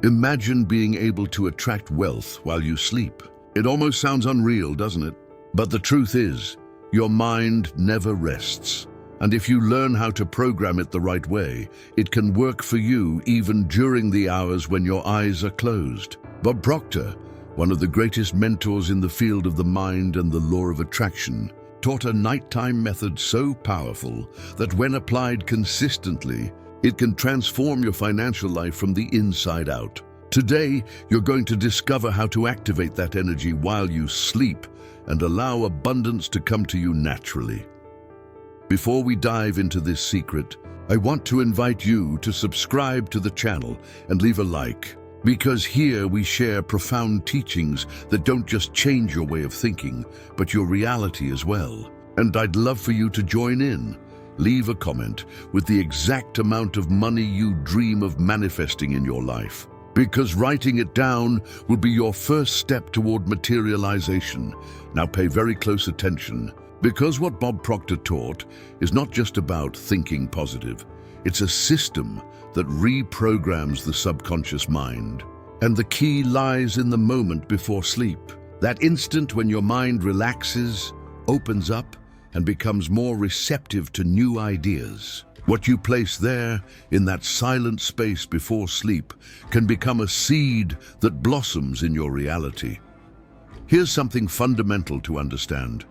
Imagine being able to attract wealth while you sleep. It almost sounds unreal, doesn't it? But the truth is, your mind never rests. And if you learn how to program it the right way, it can work for you even during the hours when your eyes are closed. Bob Proctor, one of the greatest mentors in the field of the mind and the law of attraction, taught a nighttime method so powerful that when applied consistently, it can transform your financial life from the inside out. Today, you're going to discover how to activate that energy while you sleep and allow abundance to come to you naturally. Before we dive into this secret, I want to invite you to subscribe to the channel and leave a like, because here we share profound teachings that don't just change your way of thinking, but your reality as well. And I'd love for you to join in. Leave a comment with the exact amount of money you dream of manifesting in your life, because writing it down will be your first step toward materialization. Now pay very close attention, because what Bob Proctor taught is not just about thinking positive. It's a system that reprograms the subconscious mind. And the key lies in the moment before sleep. That instant when your mind relaxes, opens up, and becomes more receptive to new ideas. What you place there, in that silent space before sleep, can become a seed that blossoms in your reality. Here's something fundamental to understand.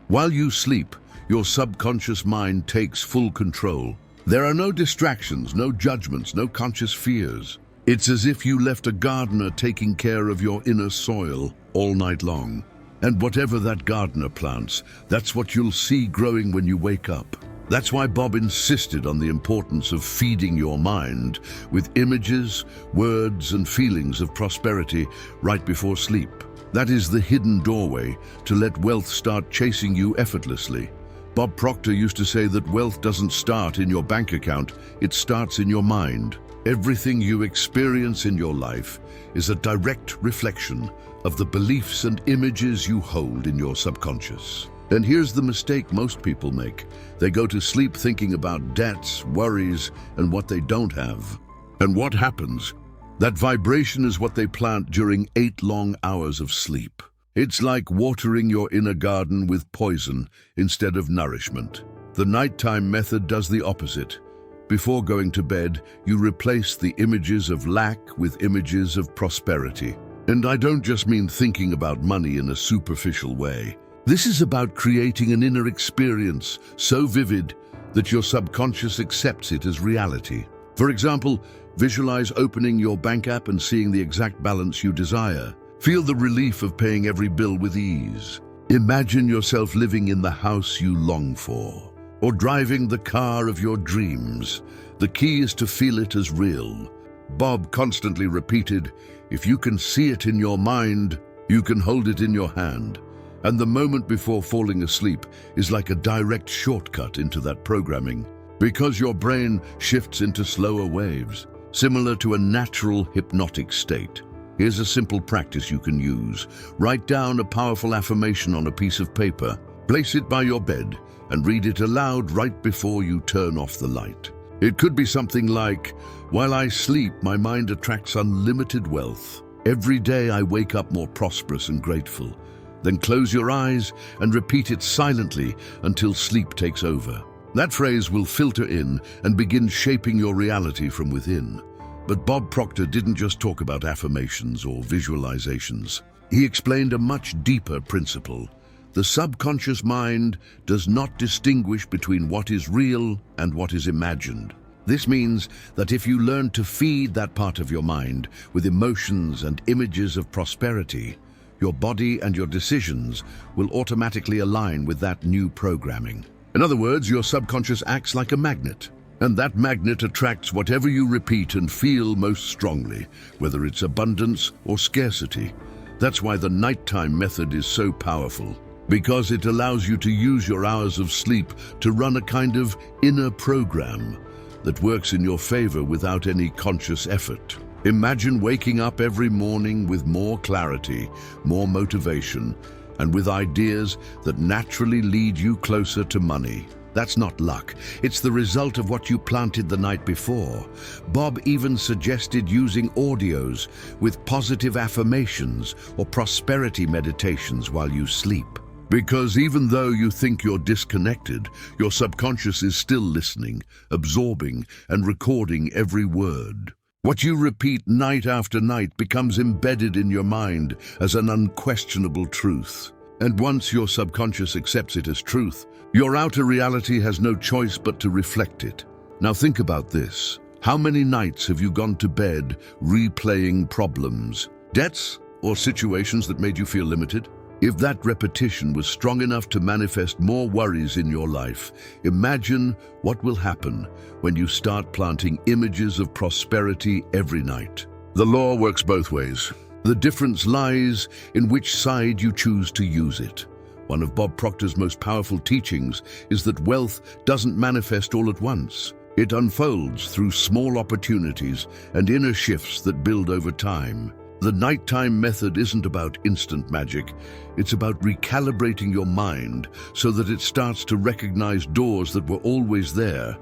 While you sleep, your subconscious mind takes full control. There are no distractions, no judgments, no conscious fears. It's as if you left a gardener taking care of your inner soil all night long. And whatever that gardener plants, that's what you'll see growing when you wake up. That's why Bob insisted on the importance of feeding your mind with images, words, and feelings of prosperity right before sleep. That is the hidden doorway to let wealth start chasing you effortlessly. Bob Proctor used to say that wealth doesn't start in your bank account, it starts in your mind. Everything you experience in your life is a direct reflection of the beliefs and images you hold in your subconscious. And here's the mistake most people make. They go to sleep thinking about debts, worries, and what they don't have. And what happens? That vibration is what they plant during 8 long hours of sleep. It's like watering your inner garden with poison instead of nourishment. The nighttime method does the opposite. Before going to bed, you replace the images of lack with images of prosperity. And I don't just mean thinking about money in a superficial way. This is about creating an inner experience so vivid that your subconscious accepts it as reality. For example, visualize opening your bank app and seeing the exact balance you desire. Feel the relief of paying every bill with ease. Imagine yourself living in the house you long for, or driving the car of your dreams. The key is to feel it as real. Bob constantly repeated, if you can see it in your mind, you can hold it in your hand. And the moment before falling asleep is like a direct shortcut into that programming, because your brain shifts into slower waves, similar to a natural hypnotic state. Here's a simple practice you can use. Write down a powerful affirmation on a piece of paper, place it by your bed, and read it aloud right before you turn off the light. It could be something like, while I sleep, my mind attracts unlimited wealth. Every day I wake up more prosperous and grateful. Then close your eyes and repeat it silently until sleep takes over. That phrase will filter in and begin shaping your reality from within. But Bob Proctor didn't just talk about affirmations or visualizations. He explained a much deeper principle. The subconscious mind does not distinguish between what is real and what is imagined. This means that if you learn to feed that part of your mind with emotions and images of prosperity, your body and your decisions will automatically align with that new programming. In other words, your subconscious acts like a magnet, and that magnet attracts whatever you repeat and feel most strongly, whether it's abundance or scarcity. That's why the nighttime method is so powerful, because it allows you to use your hours of sleep to run a kind of inner program that works in your favor without any conscious effort. Imagine waking up every morning with more clarity, more motivation, and with ideas that naturally lead you closer to money. That's not luck. It's the result of what you planted the night before. Bob even suggested using audios with positive affirmations or prosperity meditations while you sleep. Because even though you think you're disconnected, your subconscious is still listening, absorbing, and recording every word. What you repeat night after night becomes embedded in your mind as an unquestionable truth. And once your subconscious accepts it as truth, your outer reality has no choice but to reflect it. Now think about this. How many nights have you gone to bed replaying problems, debts, or situations that made you feel limited? If that repetition was strong enough to manifest more worries in your life, imagine what will happen when you start planting images of prosperity every night. The law works both ways. The difference lies in which side you choose to use it. One of Bob Proctor's most powerful teachings is that wealth doesn't manifest all at once. It unfolds through small opportunities and inner shifts that build over time. The nighttime method isn't about instant magic. It's about recalibrating your mind so that it starts to recognize doors that were always there,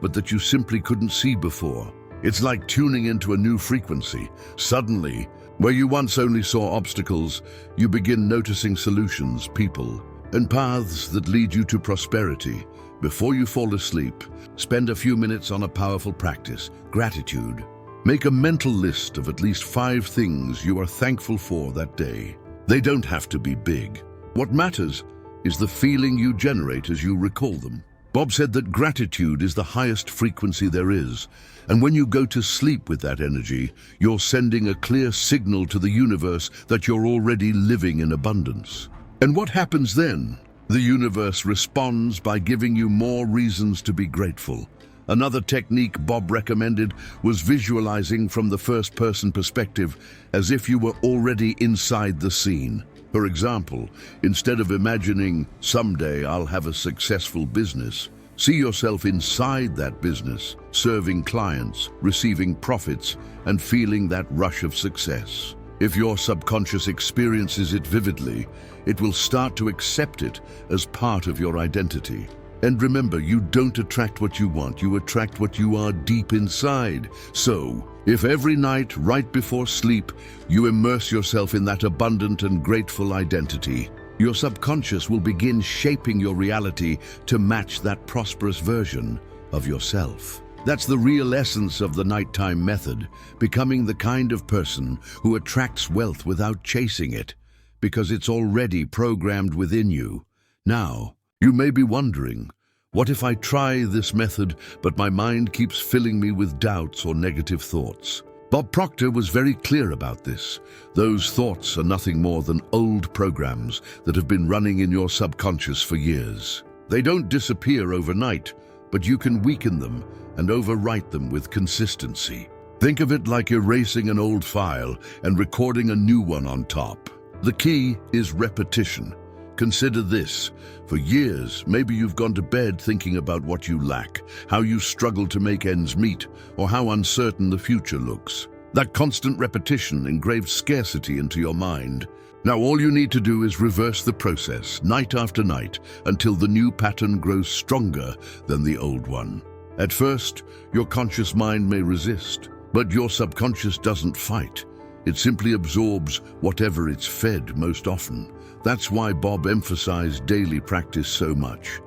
but that you simply couldn't see before. It's like tuning into a new frequency. Suddenly, where you once only saw obstacles, you begin noticing solutions, people, and paths that lead you to prosperity. Before you fall asleep, spend a few minutes on a powerful practice, gratitude. Make a mental list of at least 5 things you are thankful for that day. They don't have to be big. What matters is the feeling you generate as you recall them. Bob said that gratitude is the highest frequency there is, and when you go to sleep with that energy, you're sending a clear signal to the universe that you're already living in abundance. And what happens then? The universe responds by giving you more reasons to be grateful. Another technique Bob recommended was visualizing from the first-person perspective, as if you were already inside the scene. For example, instead of imagining, "Someday I'll have a successful business," see yourself inside that business, serving clients, receiving profits, and feeling that rush of success. If your subconscious experiences it vividly, it will start to accept it as part of your identity. And remember, you don't attract what you want, you attract what you are deep inside. So, if every night, right before sleep, you immerse yourself in that abundant and grateful identity, your subconscious will begin shaping your reality to match that prosperous version of yourself. That's the real essence of the nighttime method, becoming the kind of person who attracts wealth without chasing it, because it's already programmed within you. Now, you may be wondering, what if I try this method, but my mind keeps filling me with doubts or negative thoughts? Bob Proctor was very clear about this. Those thoughts are nothing more than old programs that have been running in your subconscious for years. They don't disappear overnight, but you can weaken them and overwrite them with consistency. Think of it like erasing an old file and recording a new one on top. The key is repetition. Consider this. For years, maybe you've gone to bed thinking about what you lack, how you struggle to make ends meet, or how uncertain the future looks. That constant repetition engraves scarcity into your mind. Now all you need to do is reverse the process, night after night, until the new pattern grows stronger than the old one. At first, your conscious mind may resist, but your subconscious doesn't fight. It simply absorbs whatever it's fed most often. That's why Bob emphasized daily practice so much.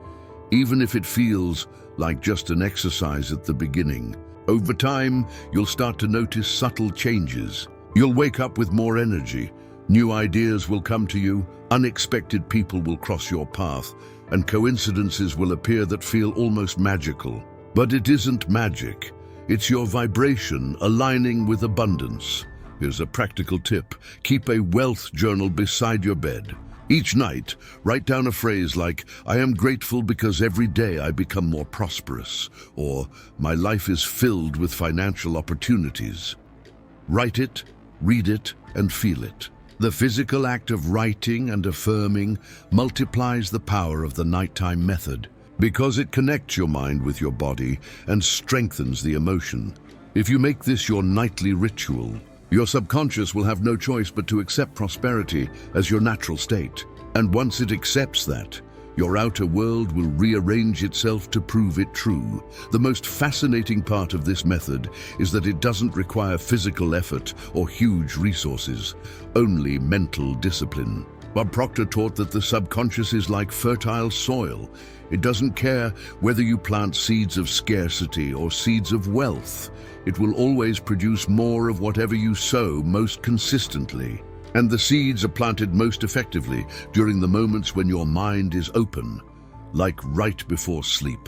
Even if it feels like just an exercise at the beginning, over time, you'll start to notice subtle changes. You'll wake up with more energy. New ideas will come to you, unexpected people will cross your path, and coincidences will appear that feel almost magical. But it isn't magic. It's your vibration aligning with abundance. Here's a practical tip. Keep a wealth journal beside your bed. Each night, write down a phrase like, "I am grateful because every day I become more prosperous," or "My life is filled with financial opportunities." Write it, read it, and feel it. The physical act of writing and affirming multiplies the power of the nighttime method, because it connects your mind with your body and strengthens the emotion. If you make this your nightly ritual, your subconscious will have no choice but to accept prosperity as your natural state. And once it accepts that, Your outer world will rearrange itself to prove it true. The most fascinating part of this method is that it doesn't require physical effort or huge resources, only mental discipline. Bob Proctor taught that the subconscious is like fertile soil. It doesn't care whether you plant seeds of scarcity or seeds of wealth. It will always produce more of whatever you sow most consistently. And the seeds are planted most effectively during the moments when your mind is open, like right before sleep.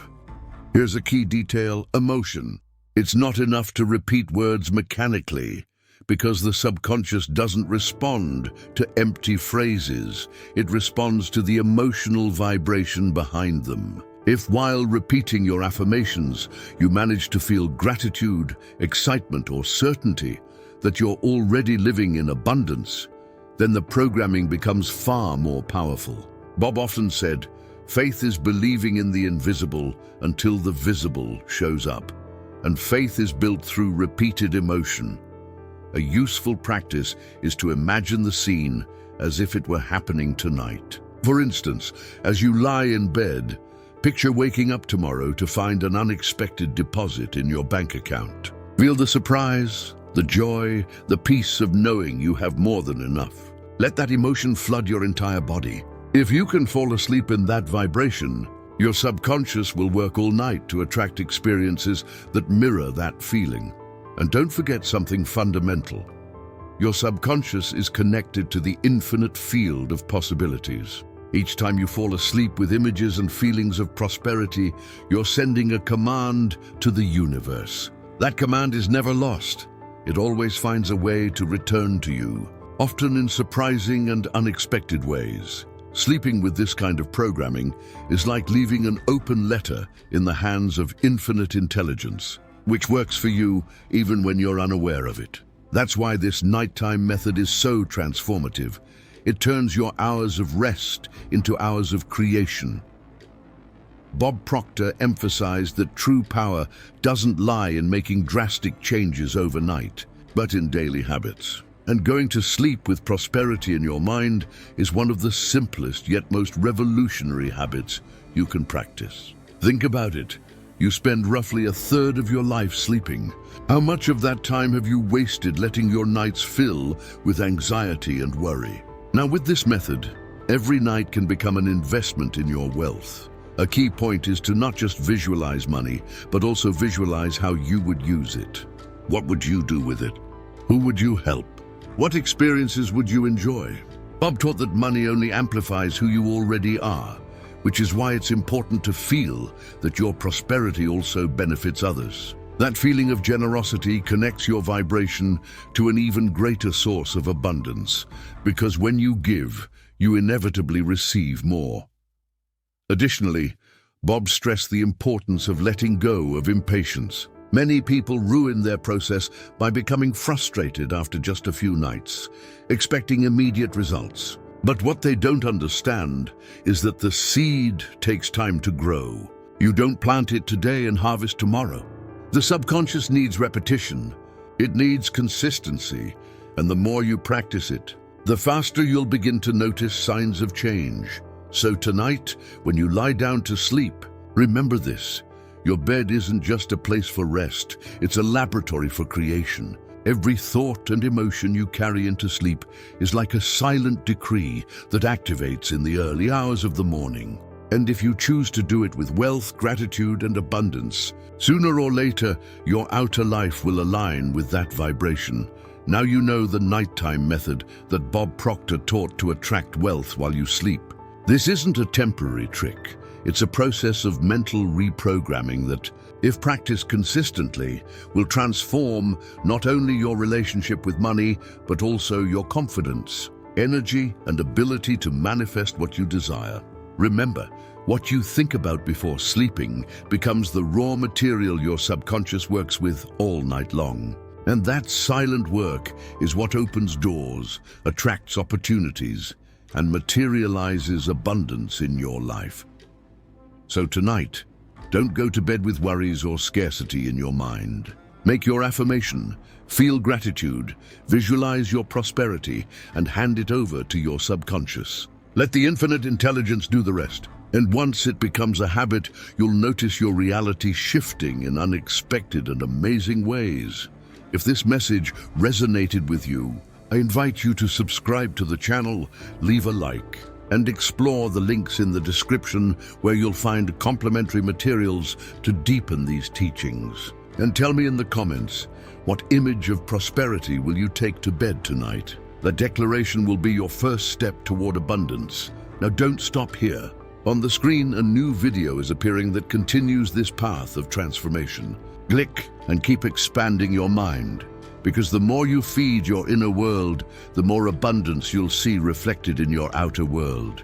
Here's a key detail: emotion. It's not enough to repeat words mechanically, because the subconscious doesn't respond to empty phrases. It responds to the emotional vibration behind them. If while repeating your affirmations, you manage to feel gratitude, excitement, or certainty that you're already living in abundance, then the programming becomes far more powerful. Bob often said, faith is believing in the invisible until the visible shows up. And faith is built through repeated emotion. A useful practice is to imagine the scene as if it were happening tonight. For instance, as you lie in bed, picture waking up tomorrow to find an unexpected deposit in your bank account. Feel the surprise, the joy, the peace of knowing you have more than enough. Let that emotion flood your entire body. If you can fall asleep in that vibration, your subconscious will work all night to attract experiences that mirror that feeling. And don't forget something fundamental. Your subconscious is connected to the infinite field of possibilities. Each time you fall asleep with images and feelings of prosperity, you're sending a command to the universe. That command is never lost. It always finds a way to return to you, often in surprising and unexpected ways. Sleeping with this kind of programming is like leaving an open letter in the hands of infinite intelligence, which works for you even when you're unaware of it. That's why this nighttime method is so transformative. It turns your hours of rest into hours of creation. Bob Proctor emphasized that true power doesn't lie in making drastic changes overnight, but in daily habits. And going to sleep with prosperity in your mind is one of the simplest yet most revolutionary habits you can practice. Think about it. You spend roughly a third of your life sleeping. How much of that time have you wasted letting your nights fill with anxiety and worry? Now, with this method, every night can become an investment in your wealth. A key point is to not just visualize money, but also visualize how you would use it. What would you do with it? Who would you help? What experiences would you enjoy? Bob taught that money only amplifies who you already are, which is why it's important to feel that your prosperity also benefits others. That feeling of generosity connects your vibration to an even greater source of abundance, because when you give, you inevitably receive more. Additionally, Bob stressed the importance of letting go of impatience. Many people ruin their process by becoming frustrated after just a few nights, expecting immediate results. But what they don't understand is that the seed takes time to grow. You don't plant it today and harvest tomorrow. The subconscious needs repetition. It needs consistency, and the more you practice it, the faster you'll begin to notice signs of change. So tonight, when you lie down to sleep, remember this. Your bed isn't just a place for rest, it's a laboratory for creation. Every thought and emotion you carry into sleep is like a silent decree that activates in the early hours of the morning. And if you choose to do it with wealth, gratitude, and abundance, sooner or later, your outer life will align with that vibration. Now you know the nighttime method that Bob Proctor taught to attract wealth while you sleep. This isn't a temporary trick. It's a process of mental reprogramming that, if practiced consistently, will transform not only your relationship with money, but also your confidence, energy, and ability to manifest what you desire. Remember, what you think about before sleeping becomes the raw material your subconscious works with all night long. And that silent work is what opens doors, attracts opportunities, and materializes abundance in your life. So tonight, don't go to bed with worries or scarcity in your mind. Make your affirmation, feel gratitude, visualize your prosperity, and hand it over to your subconscious. Let the infinite intelligence do the rest. And once it becomes a habit, you'll notice your reality shifting in unexpected and amazing ways. If this message resonated with you, I invite you to subscribe to the channel, leave a like, and explore the links in the description where you'll find complimentary materials to deepen these teachings. And tell me in the comments, what image of prosperity will you take to bed tonight? The declaration will be your first step toward abundance. Now don't stop here. On the screen, a new video is appearing that continues this path of transformation. Click and keep expanding your mind, because the more you feed your inner world, the more abundance you'll see reflected in your outer world.